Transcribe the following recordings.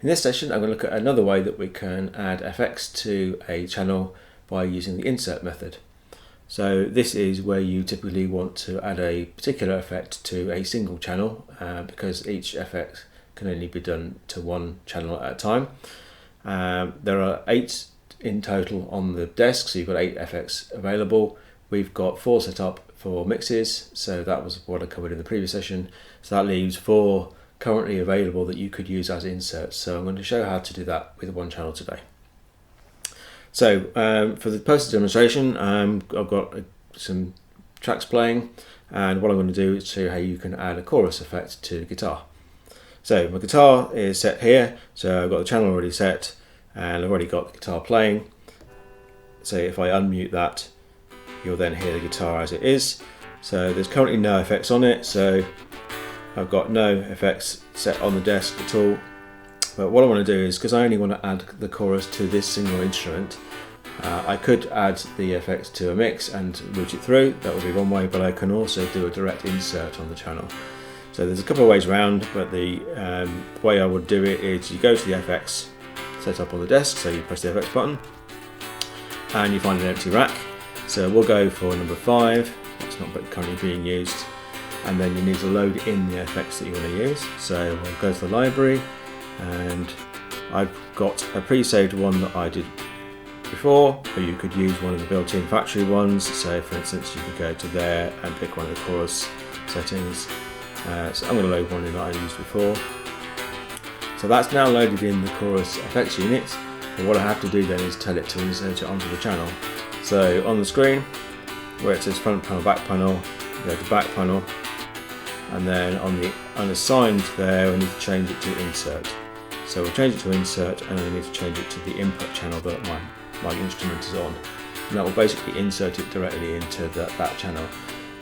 In this session, I'm going to look at another way that we can add FX to a channel by using the insert method. So this is where you typically want to add a particular effect to a single channel because each effect can only be done to one channel at a time. There are 8 in total on the desk, so you've got 8 FX available. We've got 4 set up for mixes, so that was what I covered in the previous session. So that leaves 4 currently available that you could use as inserts. So I'm going to show how to do that with one channel today. So for the purpose of demonstration, I've got some tracks playing, and what I'm going to do is show you how you can add a chorus effect to the guitar. So my guitar is set here, so I've got the channel already set, and I've already got the guitar playing. So if I unmute that, you'll then hear the guitar as it is. So there's currently no effects on it, so I've got no effects set on the desk at all. But what I want to do is, because I only want to add the chorus to this single instrument, I could add the effects to a mix and route it through. That would be one way, but I can also do a direct insert on the channel. So there's a couple of ways around, but the way I would do it is you go to the FX set up on the desk, so you press the FX button and you find an empty rack. So we'll go for number 5, that's not currently being used, and then you need to load in the effects that you want to use. So we'll go to the library, and I've got a pre-saved one that I did before, or you could use one of the built-in factory ones. So for instance, you could go to there and pick one of the chorus settings. So I'm going to load one in that I used before. So that's now loaded in the chorus effects unit, but what I have to do then is tell it to insert it onto the channel. So on the screen where it says front panel, back panel, go to back panel, and then on the unassigned there we need to change it to insert. So we'll change it to insert, and then we need to change it to the input channel that my instrument is on, and that will basically insert it directly into that channel,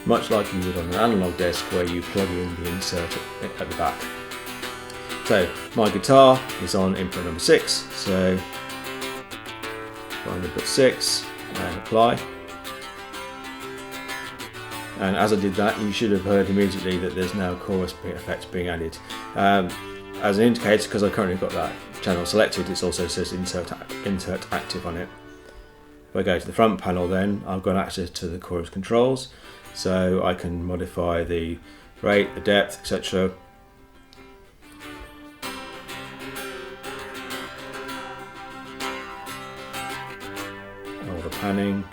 much like you would on an analog desk where you plug in the insert at the back. So my guitar is on input number 6, so find input 6 and apply. And as I did that, you should have heard immediately that there's now chorus effects being added. As an indicator, because I've currently got that channel selected, it also says insert active on it. If I go to the front panel then, I've got access to the chorus controls, so I can modify the rate, the depth, etc. All the panning.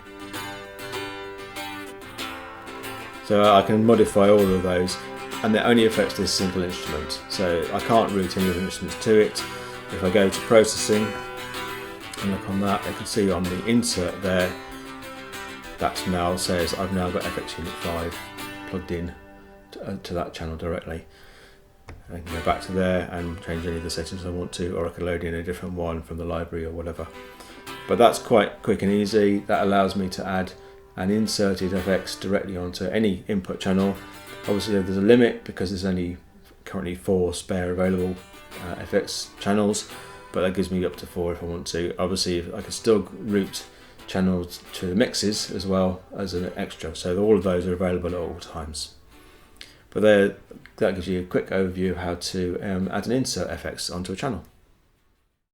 So I can modify all of those, and that only affects this single instrument. So I can't route any other instruments to it. If I go to processing and look on that, I can see on the insert there, that now says I've now got FX Unit 5 plugged in to that channel directly. I can go back to there and change any of the settings I want to, or I can load in a different one from the library or whatever. But that's quite quick and easy. That allows me to add an inserted FX directly onto any input channel. Obviously there's a limit because there's only currently 4 spare available FX channels, but that gives me up to 4 if I want to. Obviously I can still route channels to the mixes as well as an extra, so all of those are available at all times. But that gives you a quick overview of how to add an insert FX onto a channel.